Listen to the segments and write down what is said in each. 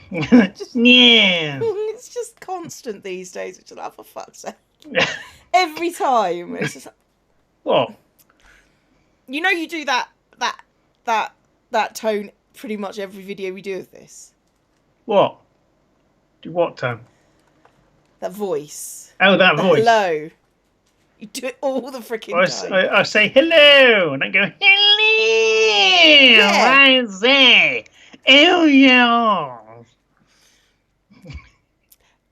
Yeah. It's just constant these days, which is like, for fuck's sake. Every time. It's just, What? you know, you do that tone pretty much every video we do of this. What? Do what, Tom? That voice. Oh, that The voice. hello. You do it all the freaking time. I say hello, and I go, hello! Yeah. I say, oh, yeah.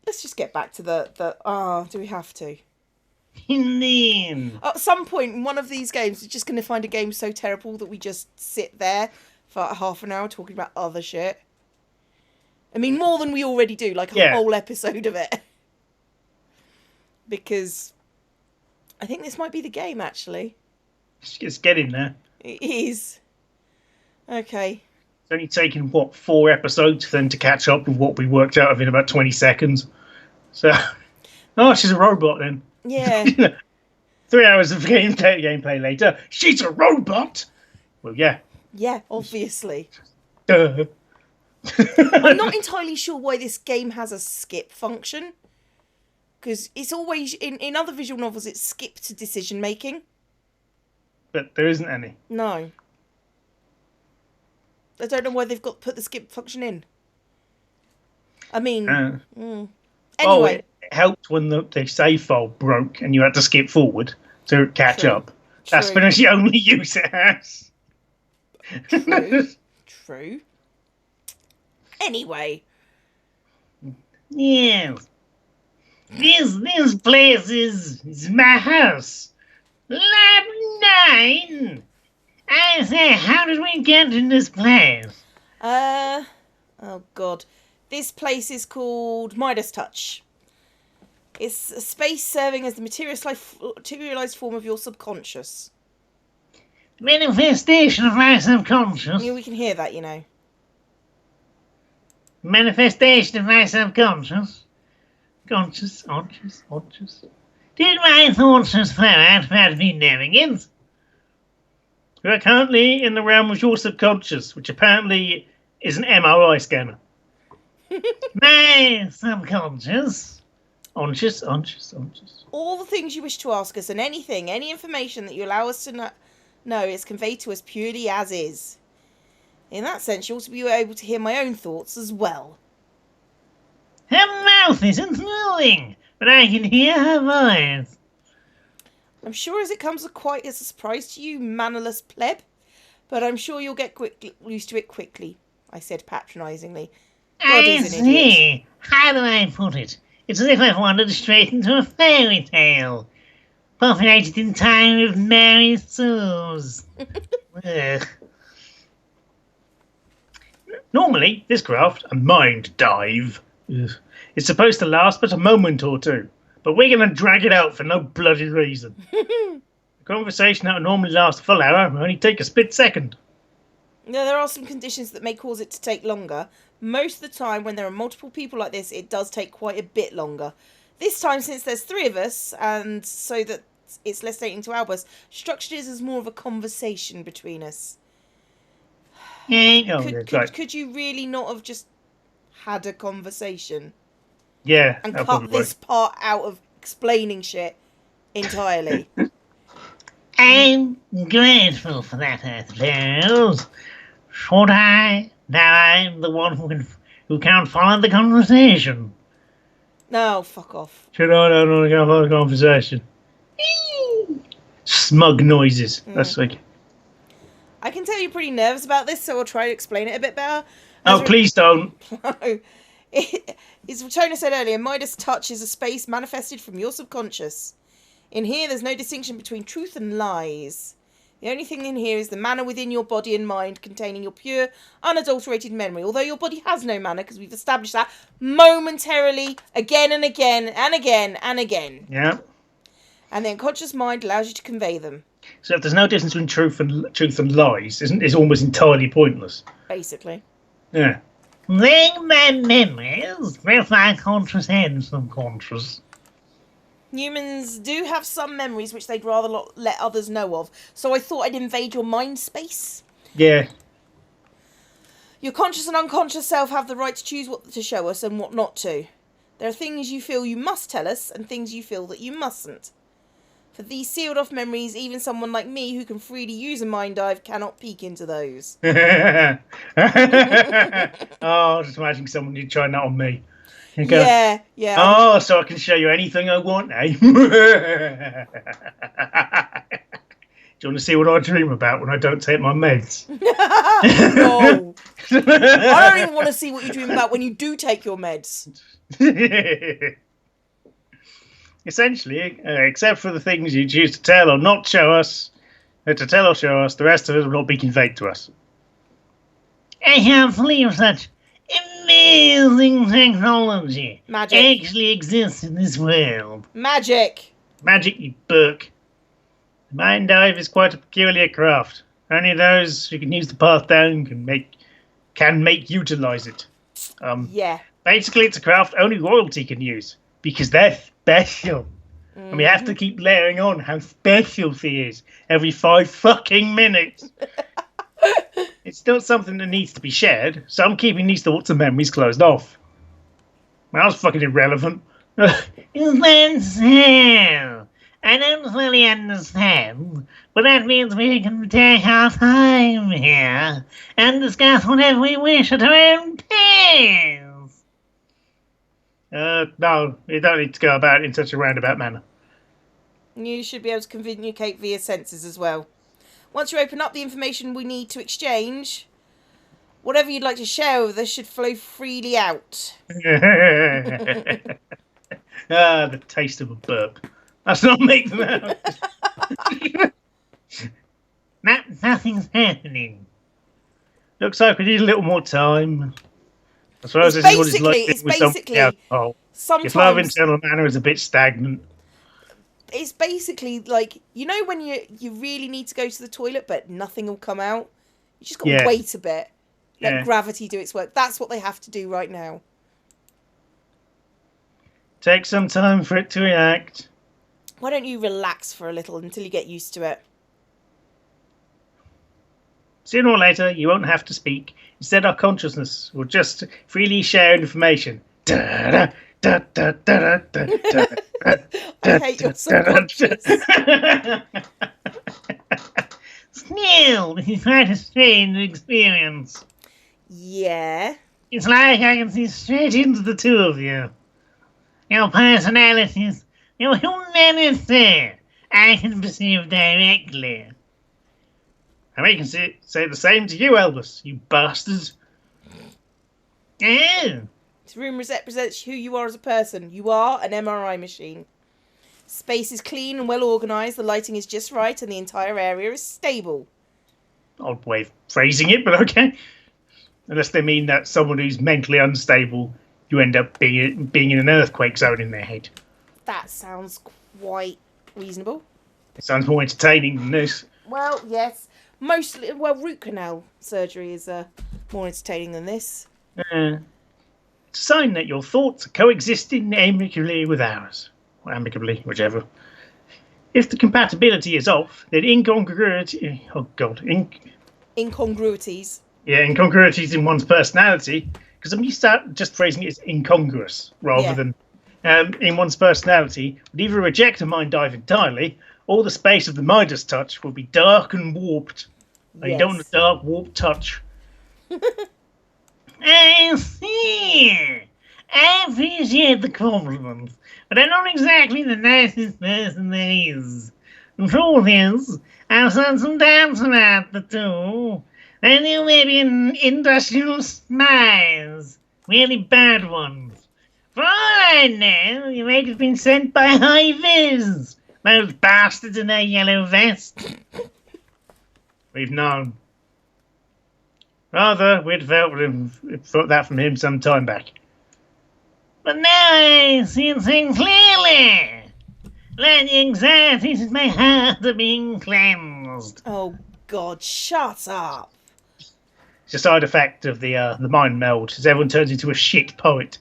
Let's just get back to the do we have to? Indeed. At some point in one of these games, we're just going to find a game so terrible that we just sit there for like half an hour talking about other shit. I mean, more than we already do, like a whole episode of it. Because I think this might be the game, actually. It's getting there. It is. Okay. It's only taken, 4 episodes for them to catch up with what we worked out of in about 20 seconds. So, she's a robot then. Yeah. 3 hours of gameplay later, she's a robot! Well, yeah. Yeah, obviously. Duh. I'm not entirely sure why this game has a skip function. Because it's always, in other visual novels, it's skip to decision making. But there isn't any. No. I don't know why they've got put the skip function in. I mean, anyway. Oh, it helped when the save file broke and you had to skip forward to catch up. That's pretty much the only use it has. True. Anyway. Yes. This place is my house. Lab 9. I say, how did we get in this place? Oh god. This place is called Midas Touch. It's a space serving as the materialized form of your subconscious. Manifestation of my subconscious. Yeah, we can hear that, you know. Manifestation of my subconscious. Conscious. Did my thoughts just flow out without me knowing it? We are currently in the realm of your subconscious, which apparently is an MRI scanner. My subconscious. Conscious. All the things you wish to ask us and any information that you allow us to know is conveyed to us purely as is. In that sense, you also be able to hear my own thoughts as well. Her mouth isn't moving, but I can hear her voice. I'm sure as it comes quite as a surprise to you, mannerless pleb, but I'm sure you'll get used to it quickly, I said patronisingly. God is an idiot. How do I put it? It's as if I've wandered straight into a fairy tale, populated entirely with merry souls. Normally, this craft, a mind dive, is supposed to last but a moment or two, but we're going to drag it out for no bloody reason. A conversation that would normally last a full hour will only take a split second. Now, there are some conditions that may cause it to take longer. Most of the time, when there are multiple people like this, it does take quite a bit longer. This time, since there's 3 of us, and so that it's less dating to Albus, structured it as more of a conversation between us. Could you really not have just had a conversation? Yeah. And cut this part out of explaining shit entirely? I'm grateful for that, I suppose. Should I? Now I'm the one who can't follow the conversation. No, fuck off. Should I? No, I can't follow the conversation. Smug noises. That's like... I can tell you're pretty nervous about this, so I'll try to explain it a bit better. Please don't. As Tona said earlier, Midas Touch is a space manifested from your subconscious. In here, there's no distinction between truth and lies. The only thing in here is the manner within your body and mind containing your pure, unadulterated memory. Although your body has no manner, because we've established that momentarily, again and again and again and again. Yeah. And the unconscious mind allows you to convey them. So if there's no difference between truth and lies, it's almost entirely pointless. Basically. Yeah. Then my memories, both my conscious and subconscious. Humans do have some memories which they'd rather let others know of. So I thought I'd invade your mind space. Yeah. Your conscious and unconscious self have the right to choose what to show us and what not to. There are things you feel you must tell us and things you feel that you mustn't. For these sealed off memories, even someone like me who can freely use a mind dive cannot peek into those. Oh, just imagine someone who'd try that on me. You go, Yeah. oh, so I can show you anything I want, eh? Do you want to see what I dream about when I don't take my meds? No. I don't even want to see what you dream about when you do take your meds. Essentially, except for the things you choose to tell or not show us, to tell or show us, the rest of it will not be conveyed to us. I can't believe such amazing technology Magic. actually exists in this world. Magic. Magic, you book. The mind dive is quite a peculiar craft. Only those who can use the path down can make utilize it. Yeah. Basically, it's a craft only royalty can use because they're special. And we have to keep layering on how special she is every 5 fucking minutes. It's not something that needs to be shared, so I'm keeping these thoughts and memories closed off. Well, that was fucking irrelevant. That's so. I don't fully understand, but that means we can take our time here and discuss whatever we wish at our own pace. No, you don't need to go about it in such a roundabout manner. You should be able to communicate via senses as well. Once you open up the information we need to exchange, whatever you'd like to share with us should flow freely out. The taste of a burp. That's not make them out. Nothing's happening. Looks like we need a little more time. I suppose this is what it's like with something alcohol. If love internal manner is a bit stagnant. It's basically like, you know when you really need to go to the toilet but nothing will come out? You just got to wait a bit. Let gravity do its work. That's what they have to do right now. Take some time for it to react. Why don't you relax for a little until you get used to it? Sooner or later, you won't have to speak. Instead, our consciousness will just freely share information. I hate your subconscious. Still, this is quite a strange experience. Yeah. It's like I can see straight into the two of you. Your personalities, your humanity, I can perceive directly. And we can say the same to you, Elvis, you bastards. Oh. This room represents who you are as a person. You are an MRI machine. Space is clean and well organised, the lighting is just right, and the entire area is stable. Odd way of phrasing it, but okay. Unless they mean that someone who's mentally unstable, you end up being in an earthquake zone in their head. That sounds quite reasonable. It sounds more entertaining than this. Well, yes. Root canal surgery is more entertaining than this. It's a sign that your thoughts are coexisting amicably with ours. Or amicably, whichever. If the compatibility is off, then incongruity... Oh, God. Incongruities. Yeah, incongruities in one's personality. Because I'm used to just phrasing it as incongruous, rather than in one's personality, would either reject a mind dive entirely, or the space of the Midas touch will be dark and warped. Yes. You don't want a dark, warped touch. I see. I appreciate the compliment, but I'm not exactly the nicest person there is. The truth is, I've spent some time tonight, the two. And you may be industrial spies, really bad ones. For all I know, you might have been sent by high-vis, those bastards in their yellow vests. We've known. Rather, we'd felt that from him some time back. But now I see things clearly. Like the anxieties in my heart are being cleansed. Oh, God, shut up. It's a side effect of the mind meld, as everyone turns into a shit poet.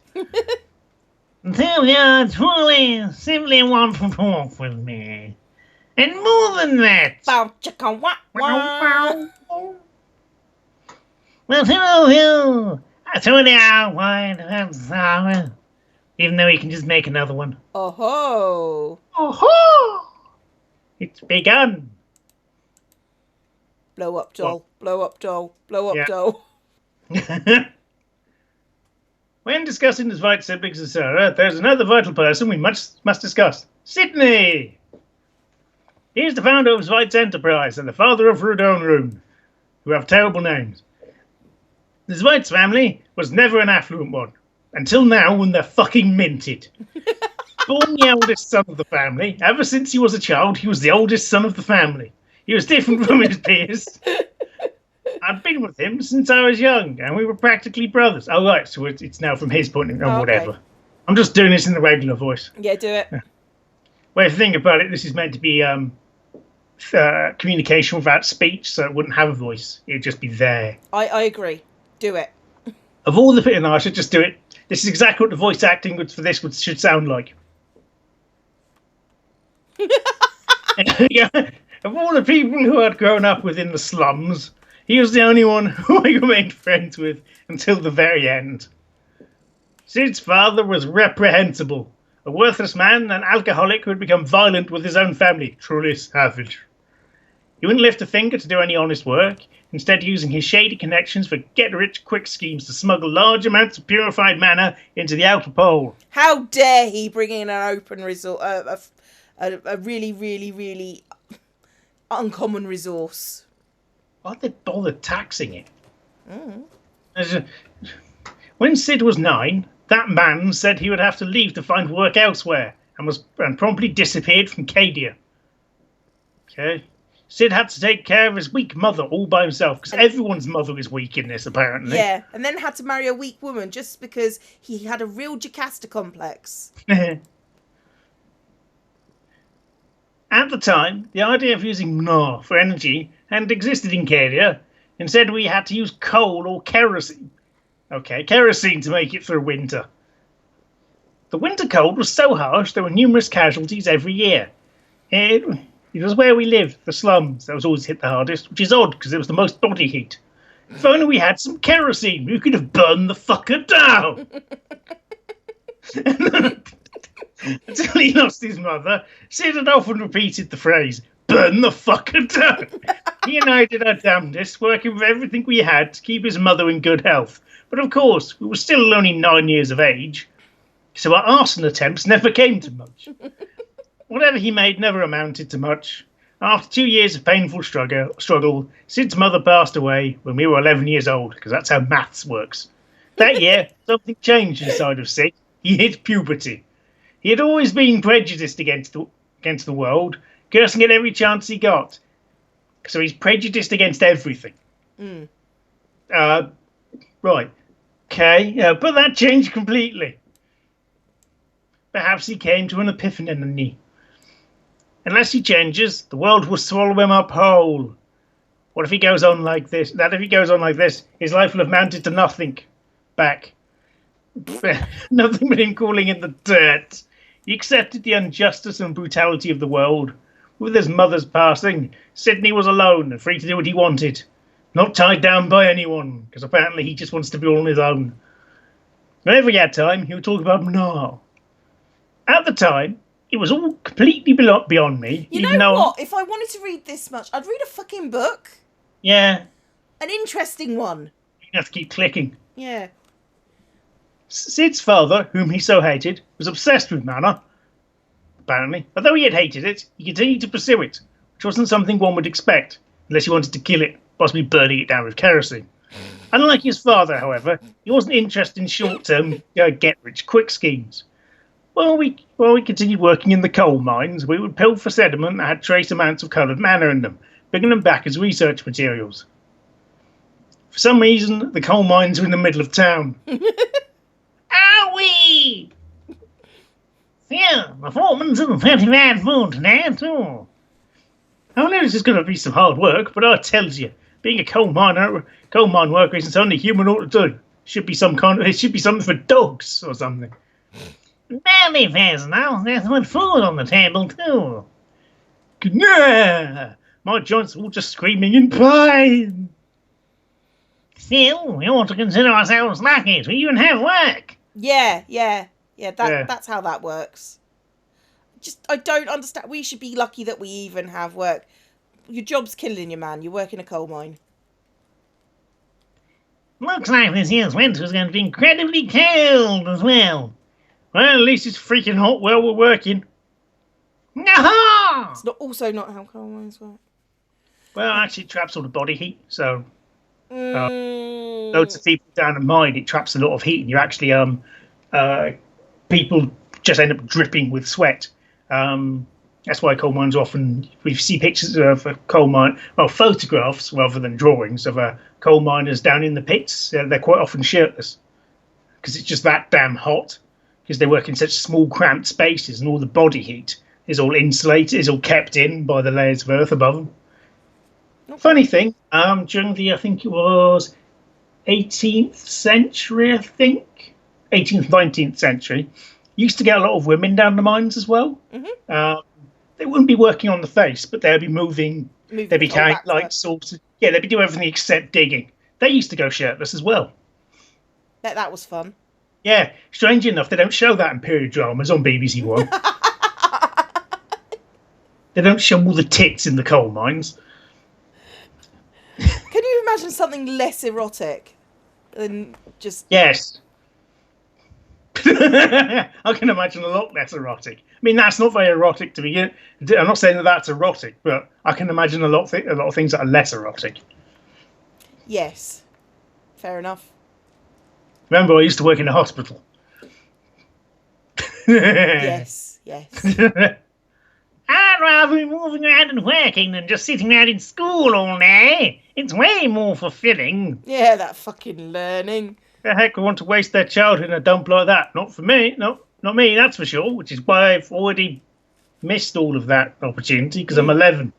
Until you are truly, simply want to talk with me. And more than that. Bow, chicka, wah, wah. Well, hello. I told you I wanted to have sour. Even though he can just make another one. Oh-ho! Oh-ho! It's begun. Blow up doll, blow up doll, blow up Yeah. doll. When discussing his vital siblings and Sarah, there's another vital person we must discuss. Sydney! He is the founder of Zweig's Enterprise and the father of Rudon Rune, who have terrible names. The Zweig's family was never an affluent one, until now when they're fucking minted. Born the eldest son of the family, ever since he was a child, he was the oldest son of the family. He was different from his peers. I'd been with him since I was young, and we were practically brothers. Oh, right, so it's now from his point of view, or whatever. Okay. I'm just doing this in the regular voice. Yeah, do it. Well, if you think about it, this is meant to be communication without speech, so it wouldn't have a voice. It'd just be there. I agree. Do it. Of all the... No, I should just do it. This is exactly what the voice acting for this should sound like. Of all the people who had grown up within the slums, he was the only one who I remained friends with until the very end. Sid's father was reprehensible, a worthless man, an alcoholic who had become violent with his own family. Truly savage. He wouldn't lift a finger to do any honest work, instead using his shady connections for get-rich-quick schemes to smuggle large amounts of purified mana into the outer pole. How dare he bring in an open resource, a really, really, really uncommon resource. Why'd they bother taxing it? When Sid was 9, that man said he would have to leave to find work elsewhere and promptly disappeared from Cadia. Okay. Sid had to take care of his weak mother all by himself, because everyone's mother is weak in this, apparently. Yeah, and then had to marry a weak woman just because he had a real Jocasta complex. At the time, the idea of using Mnar for energy hadn't existed in Cadia. Instead, we had to use coal or kerosene. Okay, kerosene to make it through winter. The winter cold was so harsh there were numerous casualties every year. It was where we lived, the slums, that was always hit the hardest, which is odd because it was the most body heat. If only we had some kerosene, we could have burned the fucker down. Until he lost his mother, Sid had often repeated the phrase, burn the fucker down. He and I did our damnedest, working with everything we had to keep his mother in good health. But of course, we were still only 9 years of age, so our arson attempts never came to much. Whatever he made never amounted to much. After 2 years of painful struggle, Sid's mother passed away when we were 11 years old, because that's how maths works. That year, something changed inside of Sid. He hit puberty. He had always been prejudiced against the world, cursing at every chance he got. So he's prejudiced against everything. Right. Okay, but that changed completely. Perhaps he came to an epiphany. Unless he changes, the world will swallow him up whole. What if he goes on like this? If he goes on like this, his life will have mounted to nothing. Back. Nothing but him crawling in the dirt. He accepted the injustice and brutality of the world. With his mother's passing, Sydney was alone and free to do what he wanted. Not tied down by anyone, because apparently he just wants to be all on his own. Whenever he had time, he would talk about Mnar. At the time, it was all completely beyond me. You know what? If I wanted to read this much, I'd read a fucking book. Yeah. An interesting one. You have to keep clicking. Yeah. Sid's father, whom he so hated, was obsessed with mana. Apparently. Although he had hated it, he continued to pursue it, which wasn't something one would expect, unless he wanted to kill it, possibly burning it down with kerosene. Unlike his father, however, he wasn't interested in short-term, get-rich-quick schemes. While we continued working in the coal mines, we would pilfer for sediment that had trace amounts of coloured mana in them, bringing them back as research materials. For some reason, the coal mines were in the middle of town. Owie! Yeah, the foreman's in pretty bad mood today, too. I know this is going to be some hard work, but I tells you, being a coal mine worker isn't something a human ought to do. It should be something for dogs or something. Very fast now. There's one food on the table, too. Nah, my joints are all just screaming in pain. Still, we ought to consider ourselves lucky to even have work. Yeah. That's how that works. I don't understand. We should be lucky that we even have work. Your job's killing you, man. You work in a coal mine. Looks like this year's winter is going to be incredibly cold as well. Well, at least it's freaking hot while we're working. No! It's not how coal mines work. Well, actually, it traps all the body heat, so Mm. loads of people down in mine, it traps a lot of heat, and you actually people just end up dripping with sweat. That's why coal mines often, we see pictures of a coal mine, well, photographs rather than drawings of coal miners down in the pits. They're quite often shirtless because it's just that damn hot, because they work in such small cramped spaces, and all the body heat is all insulated, is all kept in by the layers of earth above them. Okay. Funny thing, during the, I think it was 18th century, 18th, 19th century, you used to get a lot of women down the mines as well. Mm-hmm. They wouldn't be working on the face, but they'd be moving they'd be carrying like sort of, they'd be doing everything except digging. They used to go shirtless as well. That was fun. Yeah, strange enough, they don't show that in period dramas on BBC One. They don't show all the tits in the coal mines. Can you imagine something less erotic than just... Yes. I can imagine a lot less erotic. I mean, that's not very erotic to begin. I'm not saying that that's erotic, but I can imagine a lot of things that are less erotic. Yes. Fair enough. Remember, I used to work in a hospital. Yes. I'd rather be moving around and working than just sitting around in school all day. It's way more fulfilling. Yeah, that fucking learning. The heck would want to waste their childhood in a dump like that? Not for me. No, not me, that's for sure. Which is why I've already missed all of that opportunity, because I'm 11.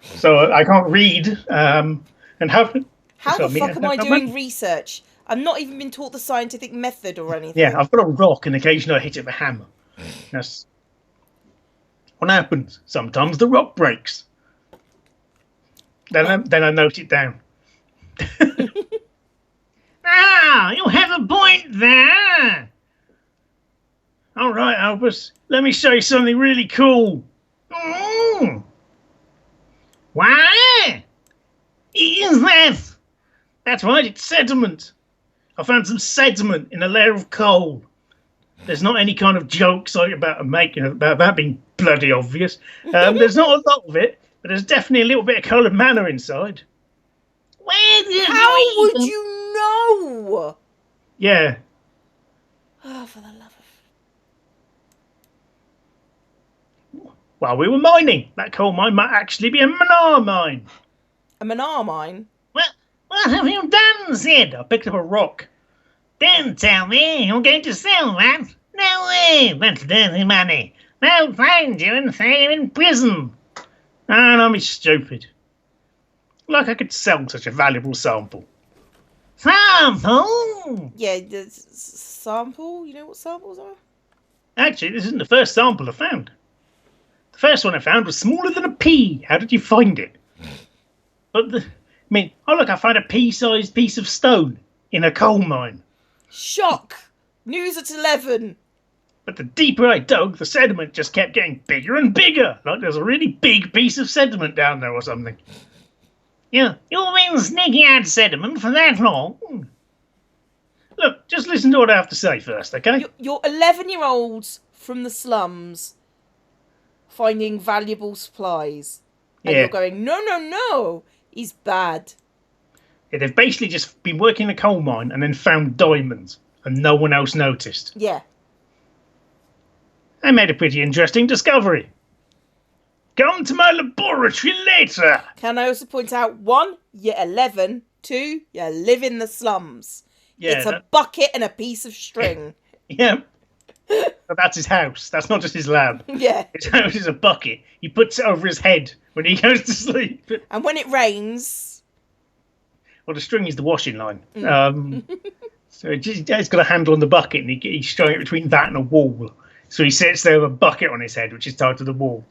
So I can't read and haven't. How the fuck am I doing research? I've not even been taught the scientific method or anything. Yeah, I've got a rock and occasionally I hit it with a hammer. That's what happens. Sometimes the rock breaks. Then I note it down. You have a point there. All right, Albus, let me show you something really cool. What? Is that? That's right, it's sediment. I found some sediment in a layer of coal. There's not any kind of jokes about that being bloody obvious. There's not a lot of it, but there's definitely a little bit of coloured matter inside. How would you know? Yeah. Oh, for the love of... While we were mining, that coal mine might actually be a manar mine. A manar mine? What have you done, Sid? I picked up a rock. Don't tell me you're going to sell that. No way, that's dirty money. They'll find you and throw you in prison. And I'm stupid. Like I could sell such a valuable sample. Sample? Yeah, sample? You know what samples are? Actually, this isn't the first sample I found. The first one I found was smaller than a pea. How did you find it? I found a pea-sized piece of stone in a coal mine. Shock! News at 11. But the deeper I dug, the sediment just kept getting bigger and bigger. Like there's a really big piece of sediment down there or something. Yeah, you've been sneaking out sediment for that long? Look, just listen to what I have to say first, okay? You're 11-year-olds from the slums finding valuable supplies. And you're going, no, he's bad. Yeah, they've basically just been working in a coal mine and then found diamonds, and no one else noticed. Yeah. I made a pretty interesting discovery. Come to my laboratory later. Can I also point out, 1, you're 11. 2, you live in the slums. Yeah, it's a bucket and a piece of string. Yeah. But that's his house. That's not just his lab. Yeah. His house is a bucket. He puts it over his head when he goes to sleep. And when it rains... Well, the string is the washing line. So it's got a handle on the bucket, and he's strung it between that and a wall. So he sits there with a bucket on his head, which is tied to the wall.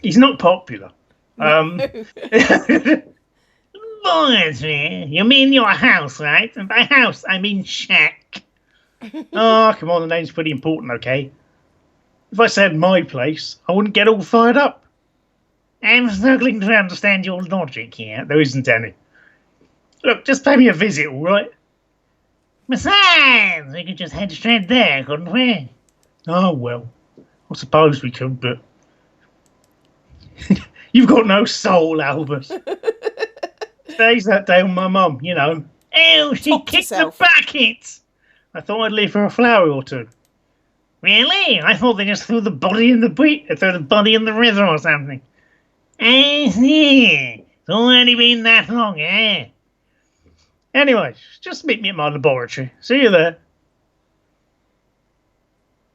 He's not popular. No. Laboratory? You mean your house, right? And by house, I mean shack. Oh, come on, the name's pretty important, okay? If I said my place, I wouldn't get all fired up. I'm struggling to understand your logic here. There isn't any. Look, just pay me a visit, all right? Besides, we could just head straight there, couldn't we? Oh, well, I suppose we could, but... You've got no soul, Albus. Today's that day on my mum, you know. Ew, she Talk to kicked the yourself. bucket! I thought I'd leave her a flower or two. Really? I thought they just threw the body in the river or something. I see. It's already been that long, eh? Anyway, just meet me at my laboratory. See you there.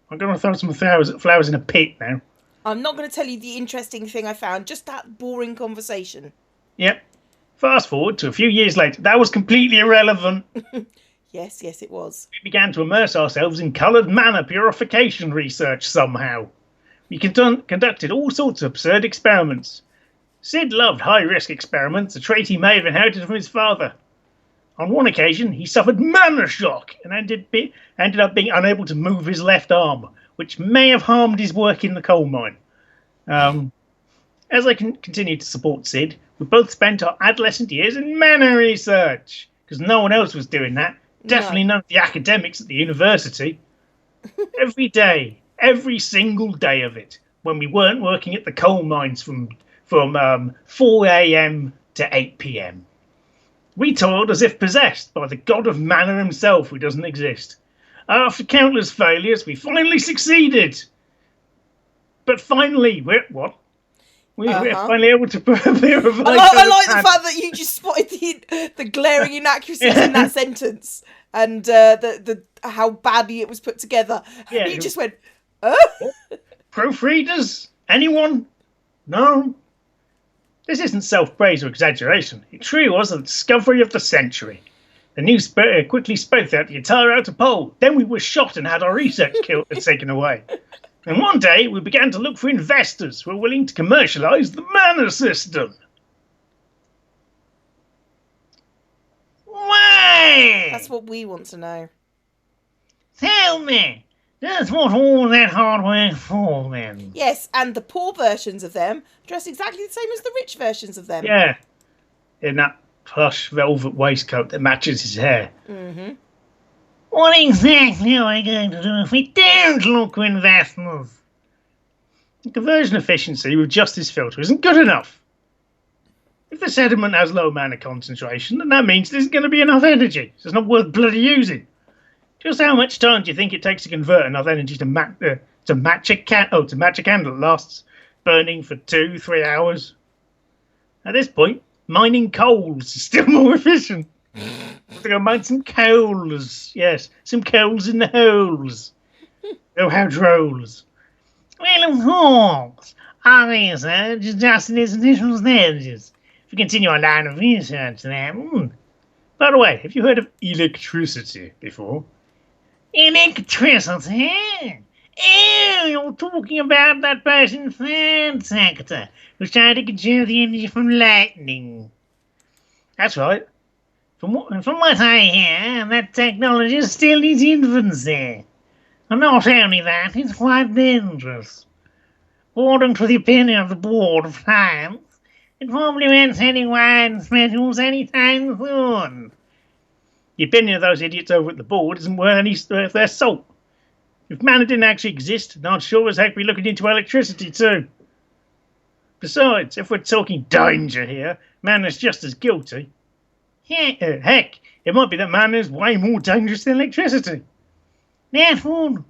I'm going to throw some flowers in a pit now. I'm not going to tell you the interesting thing I found, just that boring conversation. Yep. Fast forward to a few years later. That was completely irrelevant. Yes, it was. We began to immerse ourselves in coloured manna purification research somehow. We conducted all sorts of absurd experiments. Sid loved high-risk experiments, a trait he may have inherited from his father. On one occasion, he suffered mana shock and ended up being unable to move his left arm, which may have harmed his work in the coal mine. As I continued to support Sid, we both spent our adolescent years in mana research, because no one else was doing that. Definitely none of the academics at the university. Every day, every single day of it, when we weren't working at the coal mines from 4 a.m. to 8 p.m. We toiled as if possessed by the god of mana himself who doesn't exist. After countless failures, we finally succeeded. But finally, we're finally able to purify. I like the fact that you just spotted the glaring inaccuracies in that sentence and the how badly it was put together. Yeah, you just went, proofreaders? Anyone? No. This isn't self-praise or exaggeration. It truly was the discovery of the century. The news quickly spread throughout the entire outer pole. Then we were shot and had our research killed and taken away. And one day we began to look for investors who were willing to commercialise the mana system. Why? that's what we want to know. Tell me, that's what all that hard work for, then? Yes, and the poor versions of them dress exactly the same as the rich versions of them. Yeah, in that plush velvet waistcoat that matches his hair. Mm-hmm. What exactly are we going to do if we don't look for investors? The conversion efficiency with just this filter isn't good enough. If the sediment has low mana concentration, then that means there isn't going to be enough energy. So it's not worth bloody using. Just how much time do you think it takes to convert enough energy to match a candle that lasts burning for 2-3 hours? At this point, mining coals is still more efficient. We're going to mine some coals. Yes, some coals in the holes. Oh, how drolls. Well, of course, our research is just in its initial stages. If we continue our line of research, then... By the way, have you heard of electricity before? Electricity? Oh, you're talking about that person in the third sector who's trying to conserve the energy from lightning. That's right. From what I hear, that technology is still in its infancy. And not only that, it's quite dangerous. According to the opinion of the Board of Science, it probably won't any wine specials anytime soon. The opinion of those idiots over at the board isn't worth their salt. If mana didn't actually exist, then I'd sure as heck be looking into electricity too. Besides, if we're talking danger here, mana's just as guilty. Heck, it might be that mana is way more dangerous than electricity. That would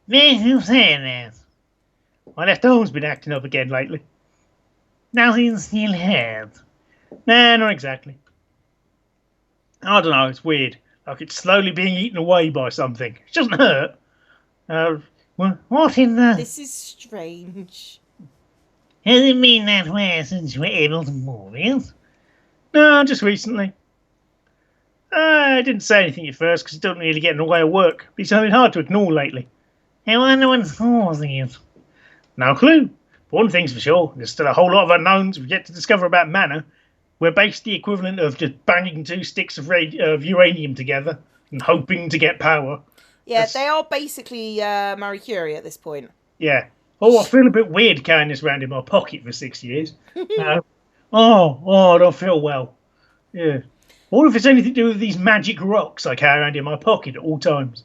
make you say that. My left arm's been acting up again lately. Nothing still hurt. Nah, not exactly. I don't know, it's weird. Like it's slowly being eaten away by something. It doesn't hurt. What in the... This is strange. Has it been that way since you were able to move it? No, just recently. I didn't say anything at first because it doesn't really get in the way of work. But it's something hard to ignore lately. I wonder what's causing it. No clue. But one thing's for sure, there's still a whole lot of unknowns we've yet to discover about mana. We're basically the equivalent of just banging two sticks of uranium together and hoping to get power. Yeah, they are basically Marie Curie at this point. Yeah. Oh, I feel a bit weird carrying this around in my pocket for 6 years. I don't feel well. Yeah. Or if it's anything to do with these magic rocks I carry around in my pocket at all times.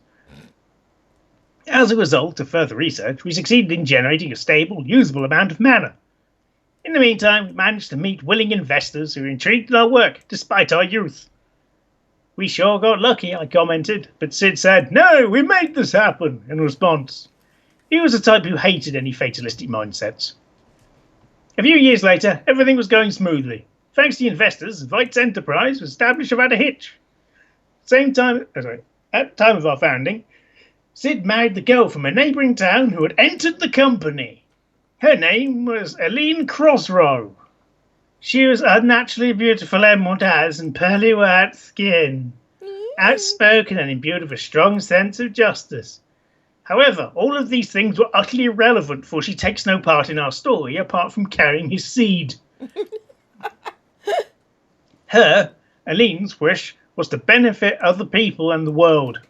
As a result of further research, we succeeded in generating a stable, usable amount of mana. In the meantime, we managed to meet willing investors who were intrigued in our work, despite our youth. We sure got lucky, I commented, but Sid said, "No, we made this happen," in response. He was the type who hated any fatalistic mindsets. A few years later, everything was going smoothly. Thanks to the investors, Vite's enterprise was established without a hitch. At the time of our founding, Sid married the girl from a neighbouring town who had entered the company. Her name was Aline Crossrow. She was unnaturally beautiful emerald eyes and pearly white skin, outspoken and imbued with a strong sense of justice. However, all of these things were utterly irrelevant, for she takes no part in our story apart from carrying his seed. Aline's wish was to benefit other people and the world.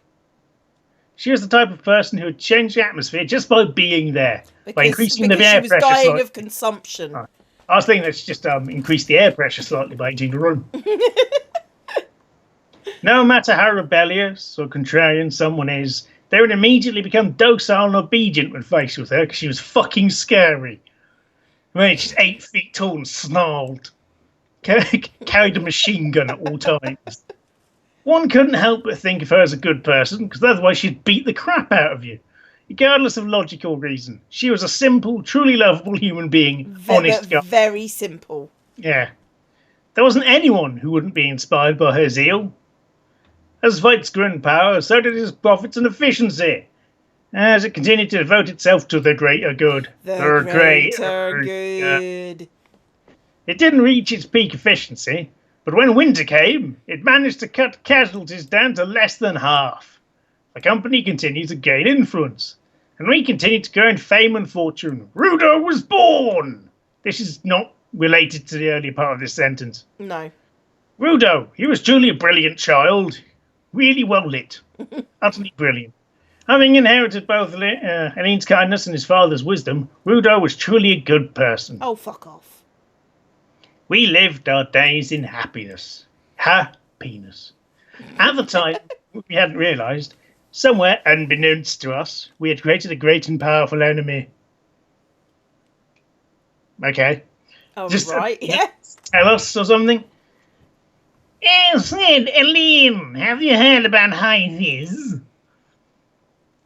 She was the type of person who would change the atmosphere just by being there, by increasing the air pressure. Because she was dying of consumption. I was thinking let's just increase the air pressure slightly by emptying the room. No matter how rebellious or contrarian someone is, they would immediately become docile and obedient when faced with her because she was fucking scary. I mean, she's 8 feet tall and snarled. Carried a machine gun at all times. One couldn't help but think of her as a good person, because otherwise she'd beat the crap out of you. Regardless of logic or reason. She was a simple, truly lovable human being. Honest guy. Very simple. Yeah. There wasn't anyone who wouldn't be inspired by her zeal. As Vite's grew in power, so did its profits and efficiency, as it continued to devote itself to the greater good. The greater good. It didn't reach its peak efficiency, but when winter came, it managed to cut casualties down to less than half. The company continued to gain influence, and we continued to grow in fame and fortune. Rudo was born! This is not related to the earlier part of this sentence. No. Rudo, he was truly a brilliant child. Really well lit. Utterly brilliant. Having inherited both Aline's kindness and his father's wisdom, Rudo was truly a good person. Oh, fuck off. We lived our days in happiness. Happiness. At the time, we hadn't realised, somewhere unbeknownst to us, we had created a great and powerful enemy. Okay. Oh, just right, yeah. Tell us or something? Sid, Aline, have you heard about High-Vis?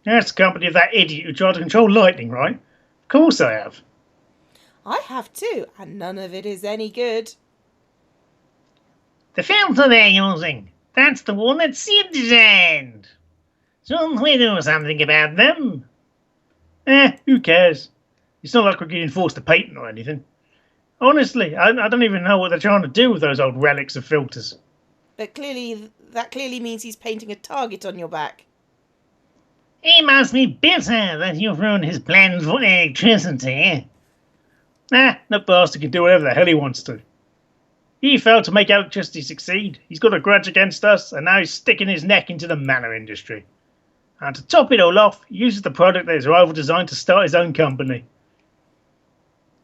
That's the company of that idiot who tried to control lightning, right? Of course I have. I have too, and none of it is any good. The filter they're using, that's the one that Sid designed. Shouldn't we do something about them? Who cares? It's not like we're getting forced to patent or anything. Honestly, I don't even know what they're trying to do with those old relics of filters. But that clearly means he's painting a target on your back. He must be bitter that you've ruined his plans for electricity. That bastard can do whatever the hell he wants to. He failed to make electricity succeed. He's got a grudge against us, and now he's sticking his neck into the mana industry. And to top it all off, he uses the product that his rival designed to start his own company.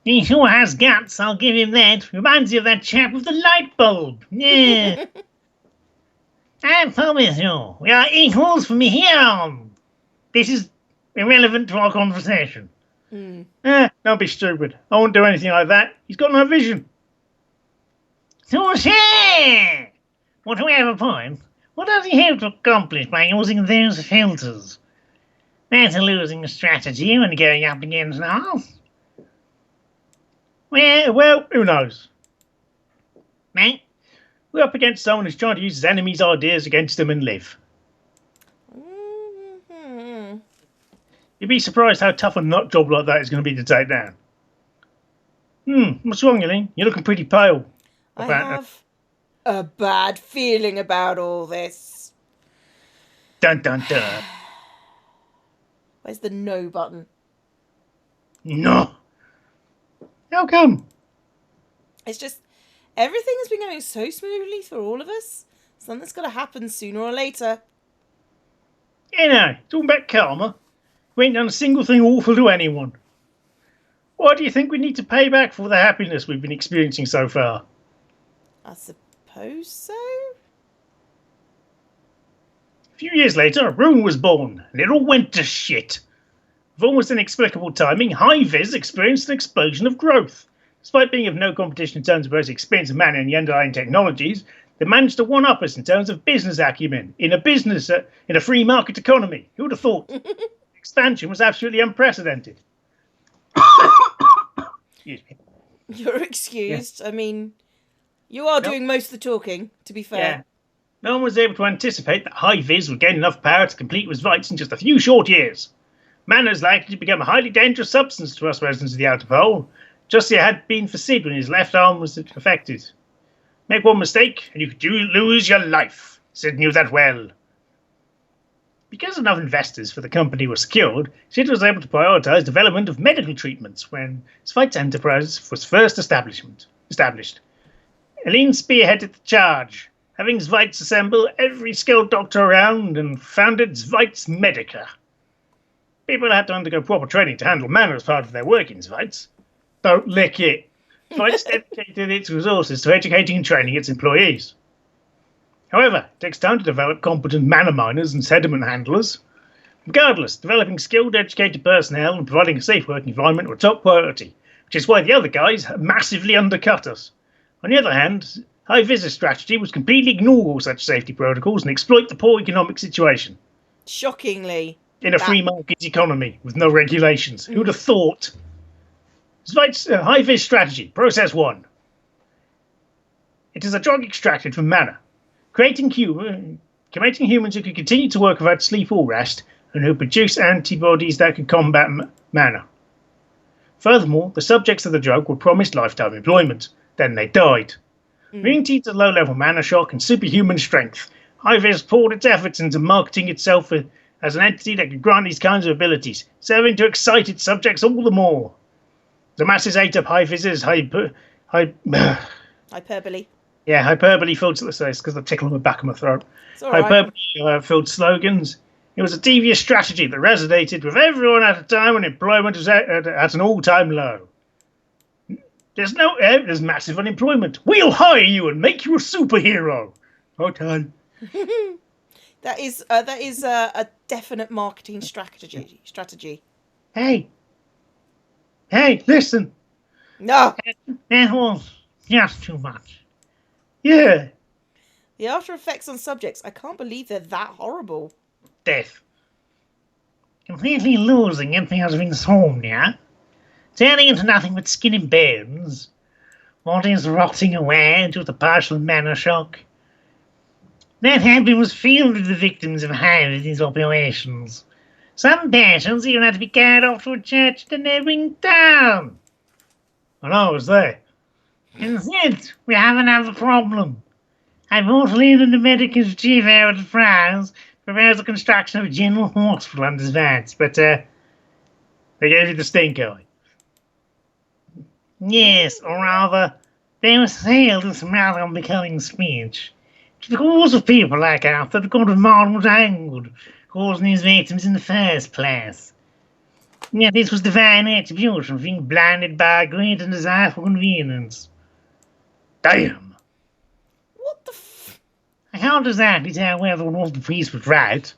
He sure has guts, I'll give him that. Reminds you of that chap with the light bulb. Yeah. I promise you, we are equals from here on. This is irrelevant to our conversation. Don't be stupid. I won't do anything like that. He's got no vision. Touché! What do we have a point? What does he hope to accomplish by using those filters? That's a losing strategy when going up against us. Well, who knows? Mate, we're up against someone who's trying to use his enemy's ideas against them and live. Mm-hmm. You'd be surprised how tough a nut job like that is going to be to take down. What's wrong, Eileen? You're looking pretty pale. I have a bad feeling about all this. Dun dun dun. Where's the no button? No. How come? It's just Everything has been going so smoothly for all of us. Something's got to happen sooner or later. You know, talking about karma, we ain't done a single thing awful to anyone. Why do you think we need to pay back for the happiness we've been experiencing so far? I suppose so? A few years later, Rune was born, and it all went to shit. With almost inexplicable timing, High-Vis experienced an explosion of growth. Despite being of no competition in terms of both experience of manner and the underlying technologies, they managed to one-up us in terms of business acumen in a free market economy. Who would have thought? Expansion was absolutely unprecedented. Excuse me. You're excused. Yeah. I mean, you are doing most of the talking, to be fair. Yeah. No one was able to anticipate that High-Vis would gain enough power to complete his rights in just a few short years. Mana is likely to become a highly dangerous substance to us residents of the Outer Pole, just as it had been for Sid when his left arm was affected. Make one mistake, and you could lose your life. Sid knew that well. Because enough investors for the company were secured, Sid was able to prioritize development of medical treatments when Sveit's enterprise was first established. Aline spearheaded the charge, having Zweitz assemble every skilled doctor around and founded Zweitz Medica. People had to undergo proper training to handle mana as part of their work in Zweitz. Don't lick it. Zweitz dedicated its resources to educating and training its employees. However, it takes time to develop competent mana miners and sediment handlers. Regardless, developing skilled, educated personnel and providing a safe working environment were top priority, which is why the other guys massively undercut us. On the other hand, High-Vis's strategy was completely ignore all such safety protocols and exploit the poor economic situation. Shockingly. In a free market economy with no regulations. Who would have thought? Zweit's High-Vis strategy, process 1. It is a drug extracted from mana, creating humans who can continue to work without sleep or rest, and who produce antibodies that can combat mana. Furthermore, the subjects of the drug were promised lifetime employment. Then they died. Immunity to low-level mana shock and superhuman strength, High-Vis poured its efforts into marketing itself as an entity that could grant these kinds of abilities, serving to excite its subjects all the more. The masses ate up High-Vis's hyperbole. Yeah, hyperbole-filled... Sorry, it's because the tickle on the back of my throat. Hyperbole-filled slogans. It was a devious strategy that resonated with everyone at a time when employment was at an all-time low. There's massive unemployment. We'll hire you and make you a superhero. Okay. That is a definite marketing strategy. Hey, listen. No. That was just too much. Yeah. The after effects on subjects, I can't believe they're that horrible. Death. Completely losing everything has been sown, yeah? Turning into nothing but skin and bones. Bodies rotting away due to partial mana shock. That happen was filled with the victims of High-Vis's operations. Some patients even had to be carried off to a church in the neighbouring town. And I was there. Instead, we have another problem. I brought in the Medica's chief enterprise propose the construction of a general hospital under Svats, but they gave you the stink eye. Yes, or rather, they were sailed in some rather unbecoming speech. To the cause of people like us that the God of man was angered, causing these victims in the first place. Yet this was divine attribution, being blinded by a great desire for convenience. Damn! What the I can't exactly tell whether or not the priest was right.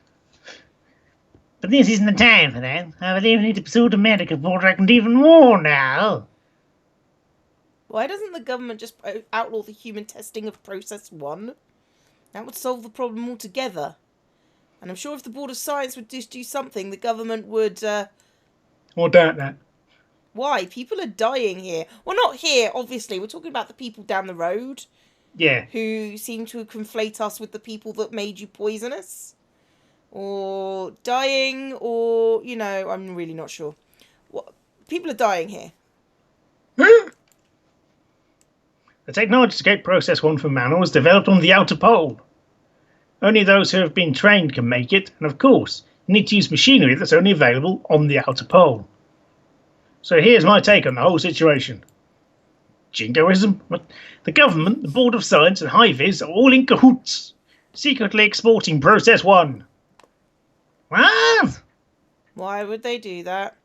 But this isn't the time for that. I believe we need to pursue the medical project even more now. Why doesn't the government just outlaw the human testing of Process 1? That would solve the problem altogether. And I'm sure if the Board of Science would just do something, the government would... Or doubt that. Why? People are dying here. Well, not here, obviously. We're talking about the people down the road. Yeah. Who seem to conflate us with the people that made you poisonous. Or dying, or, I'm really not sure. People are dying here. The technology to get Process 1 for mana was developed on the Outer Pole. Only those who have been trained can make it, and of course, you need to use machinery that's only available on the Outer Pole. So here's my take on the whole situation. Jingoism. The government, the Board of Science, and High-Vis are all in cahoots, secretly exporting Process 1. What? Why would they do that?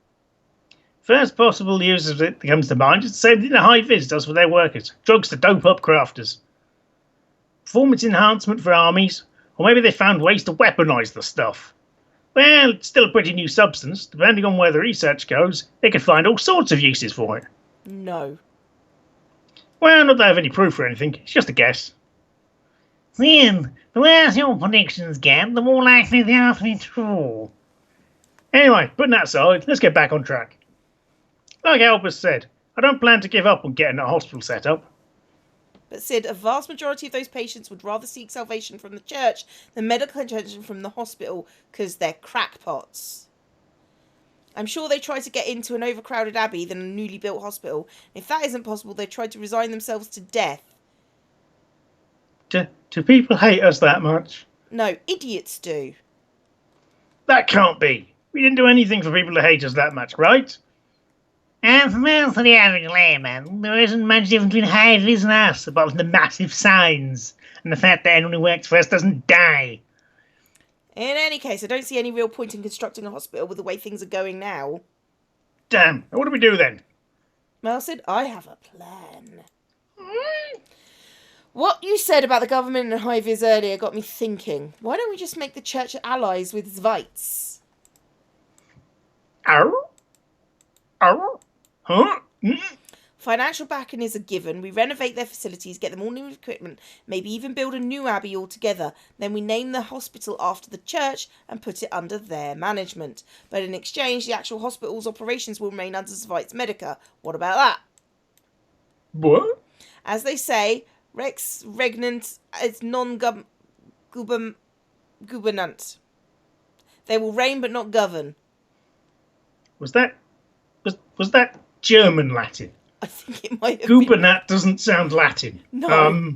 First possible use of it that comes to mind is the same thing the High-Vis does for their workers. Drugs to dope up crafters. Performance enhancement for armies, or maybe they found ways to weaponize the stuff. Well, it's still a pretty new substance. Depending on where the research goes, they could find all sorts of uses for it. No. Well, not that I have any proof or anything. It's just a guess. Then, the worse your predictions get, the more likely they are to be true. Anyway, putting that aside, let's get back on track. Like Albus said, I don't plan to give up on getting a hospital set up. But Sid, a vast majority of those patients would rather seek salvation from the church than medical attention from the hospital because they're crackpots. I'm sure they try to get into an overcrowded abbey than a newly built hospital. If that isn't possible, they try to resign themselves to death. Do people hate us that much? No, idiots do. That can't be. We didn't do anything for people to hate us that much, right? And well, for the average layman, there isn't much difference between High-Vis and us, apart from the massive signs and the fact that anyone who works for us doesn't die. In any case, I don't see any real point in constructing a hospital with the way things are going now. Damn, what do we do then? Well, Sid, I have a plan. What you said about the government and High-Vis earlier got me thinking. Why don't we just make the church allies with Zweitz? Arr? Arr? Huh? Financial backing is a given. We renovate their facilities, get them all new equipment, maybe even build a new abbey altogether. Then we name the hospital after the church and put it under their management. But in exchange, the actual hospital's operations will remain under Zweitz Medica. What about that? What? As they say, Rex Regnant is non-governant. They will reign but not govern. Was that German Latin? I think it might have been. Gubernat doesn't sound Latin. No.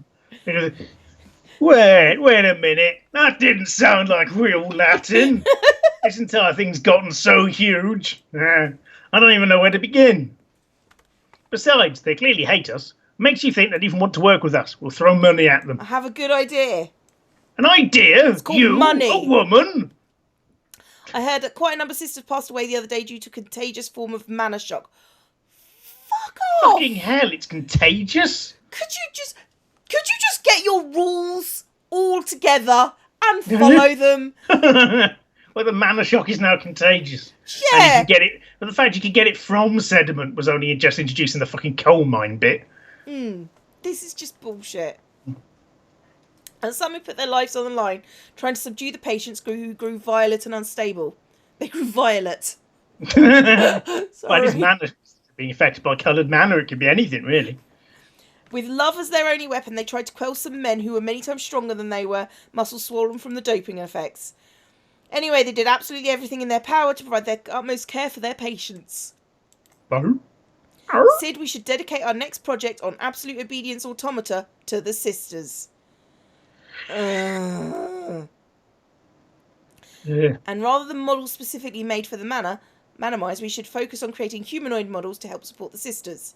Wait a minute. That didn't sound like real Latin. This entire thing's gotten so huge. I don't even know where to begin. Besides, they clearly hate us. Makes you think they'd even want to work with us. We'll throw money at them. I have a good idea. An idea? It's called you, money. A woman? I heard that quite a number of sisters passed away the other day due to a contagious form of mana shock. Fuck off! Fucking hell, it's contagious. Could you just get your rules all together and follow them? Well, the mana shock is now contagious. Yeah. And you can get it. But the fact you could get it from sediment was only just introducing the fucking coal mine bit. This is just bullshit. And some who put their lives on the line trying to subdue the patients who grew violent and unstable. They grew violet. Well, Sorry. this mana being affected by coloured mana, it could be anything, really. With love as their only weapon, they tried to quell some men who were many times stronger than they were, muscles swollen from the doping effects. Anyway, they did absolutely everything in their power to provide their utmost care for their patients. Sid, we should dedicate our next project on absolute obedience automata to the sisters. Yeah. And rather than models specifically made for the Manamize, we should focus on creating humanoid models to help support the sisters.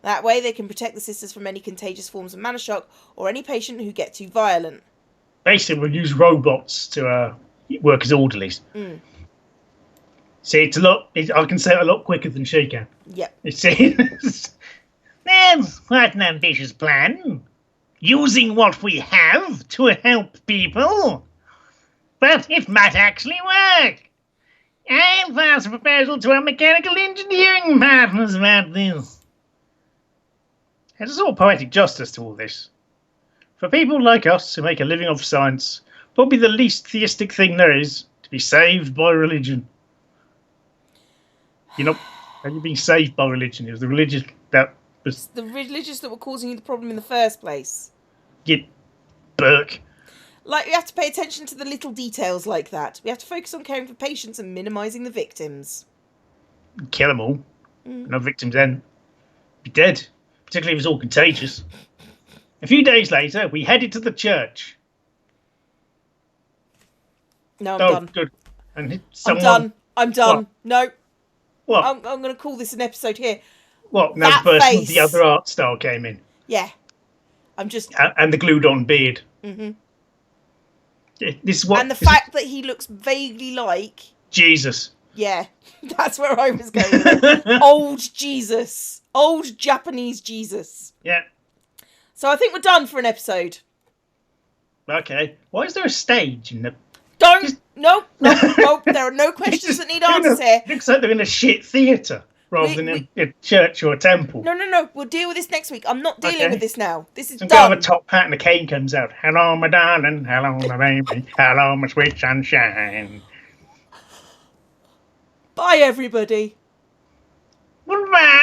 That way they can protect the sisters from any contagious forms of mana shock or any patient who get too violent. Basically, we'll use robots to work as orderlies. See, it's a lot. I can say it a lot quicker than she can. Yep. You see? That's quite an ambitious plan. Using what we have to help people. But it might actually work. I'll pass a proposal to our mechanical engineering partners about this. There's a sort of poetic justice to all this. For people like us who make a living off science, probably the least theistic thing there is to be saved by religion. You know, are you being saved by religion? It was the religious that was... The religious that were causing you the problem in the first place. You Burke. Like, we have to pay attention to the little details like that. We have to focus on caring for patients and minimising the victims. Kill them all. No victims then. Be dead. Particularly if it's all contagious. A few days later, we headed to the church. No, I'm done. Good. And I'm done. What? No. What? I'm going to call this an episode here. What? Now That the person face. with the other art style came in. Yeah. I'm just... And the glued-on beard. hmm This is what... And the fact that he looks vaguely like... Jesus. Yeah, that's where I was going with it. Old Jesus. Old Japanese Jesus. Yeah. So I think we're done for an episode. Okay. Why is there a stage in the... Don't... Nope. There are no questions that need answers here. Looks like they're in a shit theatre rather than a church or a temple. No. We'll deal with this next week. I'm not dealing with this now. This is Some guy done. with a top hat and a cane comes out. Hello, my darling. Hello, my baby. Hello, my sweet sunshine. Bye, everybody. Goodbye.